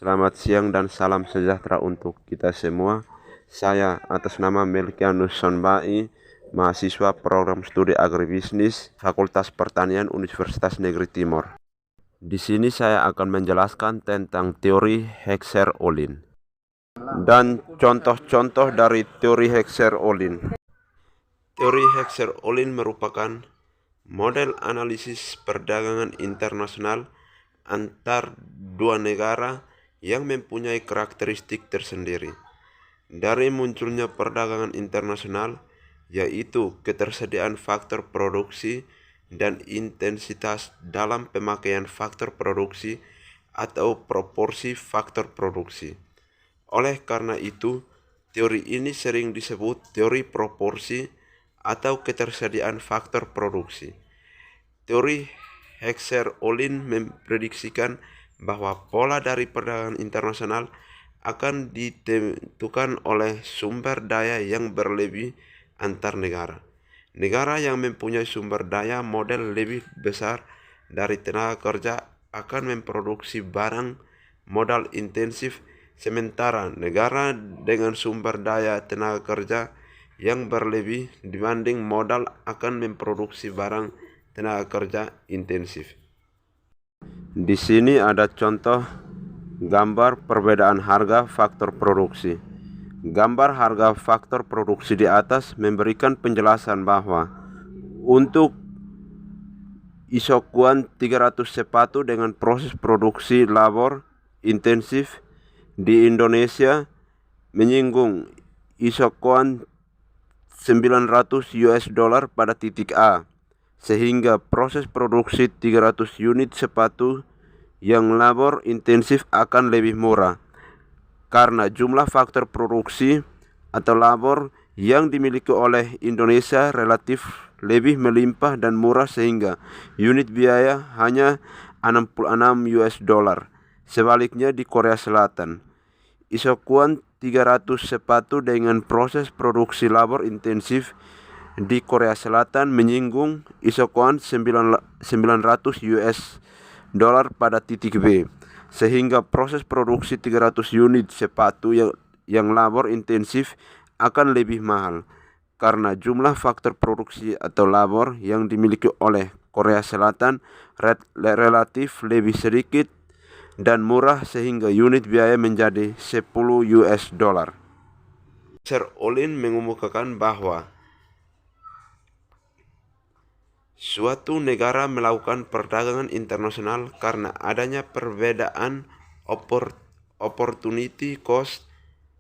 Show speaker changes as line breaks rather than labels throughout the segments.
Selamat siang dan salam sejahtera untuk kita semua. Saya atas nama Melkianus Sonbai, mahasiswa program studi agribisnis Fakultas Pertanian Universitas Negeri Timor. Di sini saya akan menjelaskan tentang teori Heckscher-Ohlin dan contoh-contoh dari teori Heckscher-Ohlin. Teori Heckscher-Ohlin merupakan model analisis perdagangan internasional antar dua negara yang mempunyai karakteristik tersendiri. Dari munculnya perdagangan internasional, yaitu ketersediaan faktor produksi dan intensitas dalam pemakaian faktor produksi atau proporsi faktor produksi. Oleh karena itu, teori ini sering disebut teori proporsi atau ketersediaan faktor produksi. Teori Heckscher-Ohlin memprediksikan bahwa pola dari perdagangan internasional akan ditentukan oleh sumber daya yang berlebih antar negara. Negara yang mempunyai sumber daya model lebih besar dari tenaga kerja akan memproduksi barang modal intensif, sementara negara dengan sumber daya tenaga kerja yang berlebih dibanding modal akan memproduksi barang tenaga kerja intensif. Di sini ada contoh gambar perbedaan harga faktor produksi. Gambar harga faktor produksi di atas memberikan penjelasan bahwa untuk isokuan 300 sepatu dengan proses produksi labor intensif di Indonesia menyinggung isokuan $900 pada titik A, sehingga proses produksi 300 unit sepatu yang labor intensif akan lebih murah karena jumlah faktor produksi atau labor yang dimiliki oleh Indonesia relatif lebih melimpah dan murah, sehingga unit biaya hanya $66. Sebaliknya di Korea Selatan, isokuan 300 sepatu dengan proses produksi labor intensif di Korea Selatan menyinggung isokuan $900 pada titik B, sehingga proses produksi 300 unit sepatu yang labor intensif akan lebih mahal karena jumlah faktor produksi atau labor yang dimiliki oleh Korea Selatan relatif lebih sedikit dan murah, sehingga unit biaya menjadi $10. Heckscher-Ohlin mengemukakan bahwa suatu negara melakukan perdagangan internasional karena adanya perbedaan opportunity cost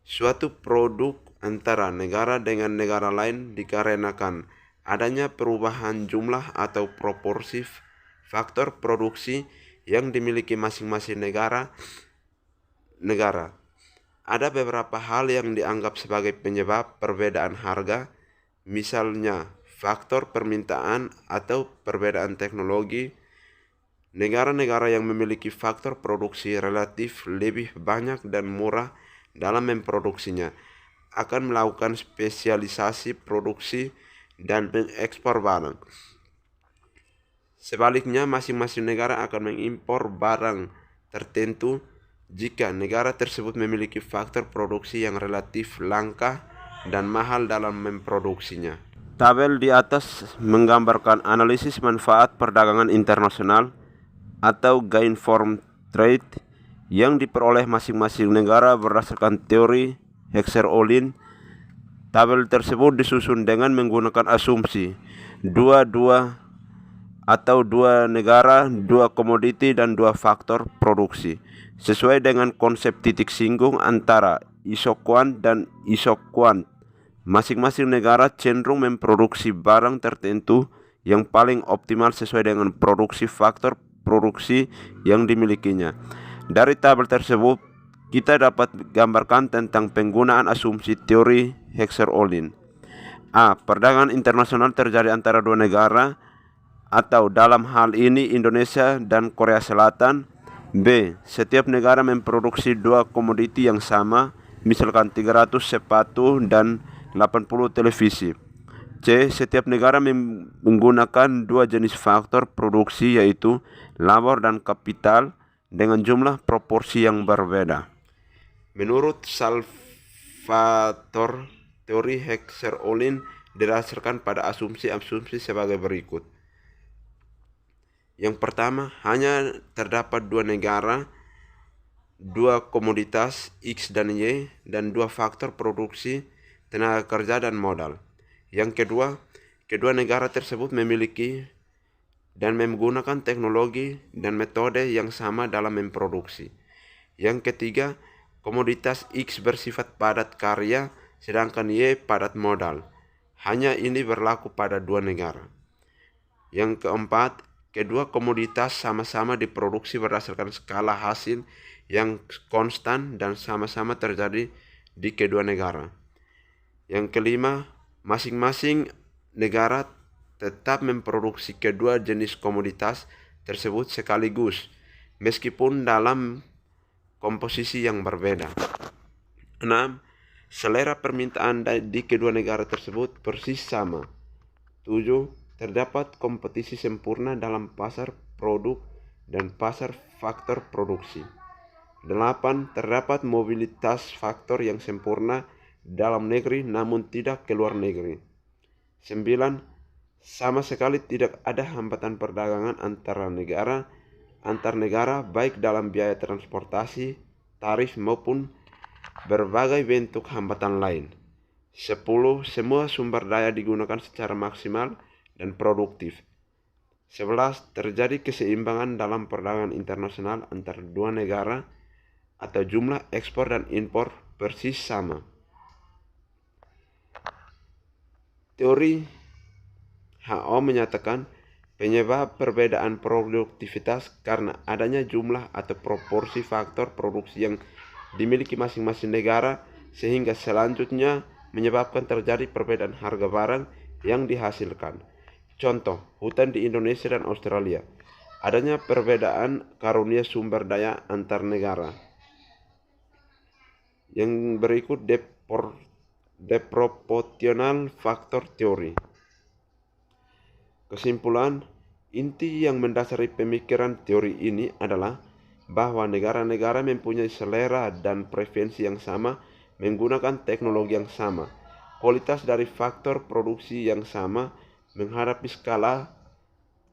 suatu produk antara negara dengan negara lain dikarenakan adanya perubahan jumlah atau proporsi faktor produksi yang dimiliki masing-masing negara. Ada beberapa hal yang dianggap sebagai penyebab perbedaan harga, misalnya faktor permintaan atau perbedaan teknologi. Negara-negara yang memiliki faktor produksi relatif lebih banyak dan murah dalam memproduksinya akan melakukan spesialisasi produksi dan mengekspor barang. Sebaliknya, masing-masing negara akan mengimpor barang tertentu jika negara tersebut memiliki faktor produksi yang relatif langka dan mahal dalam memproduksinya. Tabel di atas menggambarkan analisis manfaat perdagangan internasional atau gain from trade yang diperoleh masing-masing negara berdasarkan teori Heckscher-Ohlin. Tabel tersebut disusun dengan menggunakan asumsi dua negara, dua komoditi, dan dua faktor produksi, sesuai dengan konsep titik singgung antara isokuan dan isokuan. Masing-masing negara cenderung memproduksi barang tertentu yang paling optimal sesuai dengan produksi faktor produksi yang dimilikinya. Dari tabel tersebut, kita dapat gambarkan tentang penggunaan asumsi teori Heckscher-Ohlin. A. Perdagangan internasional terjadi antara dua negara, atau dalam hal ini Indonesia dan Korea Selatan. B. Setiap negara memproduksi dua komoditi yang sama, misalkan 300 sepatu dan 80 televisi. C. Setiap negara menggunakan dua jenis faktor produksi, yaitu labor dan kapital. dengan jumlah proporsi yang berbeda. Menurut Salvatore, teori Heckscher-Ohlin didasarkan pada asumsi-asumsi sebagai berikut. Yang pertama, hanya terdapat dua negara, dua komoditas X dan Y, dan dua faktor produksi, tenaga kerja dan modal. Yang kedua, kedua negara tersebut memiliki dan menggunakan teknologi dan metode yang sama dalam memproduksi. Yang ketiga, komoditas X bersifat padat karya, sedangkan Y padat modal. Hanya ini berlaku pada dua negara. Yang keempat, kedua komoditas sama-sama diproduksi berdasarkan skala hasil yang konstan dan sama-sama terjadi di kedua negara. Yang kelima, masing-masing negara tetap memproduksi kedua jenis komoditas tersebut sekaligus, meskipun dalam komposisi yang berbeda. 6. Selera permintaan di kedua negara tersebut persis sama. 7. Terdapat kompetisi sempurna dalam pasar produk dan pasar faktor produksi. 8. Terdapat mobilitas faktor yang sempurna dalam negeri namun tidak keluar negeri. 9. Sama sekali tidak ada hambatan perdagangan antar negara baik dalam biaya transportasi, tarif maupun berbagai bentuk hambatan lain. 10. Semua sumber daya digunakan secara maksimal dan produktif. 11. Terjadi keseimbangan dalam perdagangan internasional antar dua negara atau jumlah ekspor dan impor persis sama. Teori HO menyatakan penyebab perbedaan produktivitas karena adanya jumlah atau proporsi faktor produksi yang dimiliki masing-masing negara, sehingga selanjutnya menyebabkan terjadi perbedaan harga barang yang dihasilkan. Contoh, hutan di Indonesia dan Australia. Adanya perbedaan karunia sumber daya antar negara. Yang berikut deproportional faktor teori. Kesimpulan, inti yang mendasari pemikiran teori ini adalah bahwa negara-negara mempunyai selera dan preferensi yang sama, menggunakan teknologi yang sama, kualitas dari faktor produksi yang sama, menghadapi skala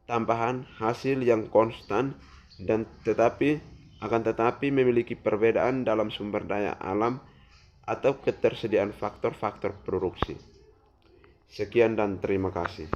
tambahan hasil yang konstan, dan tetapi memiliki perbedaan dalam sumber daya alam atau ketersediaan faktor-faktor produksi. Sekian dan terima kasih.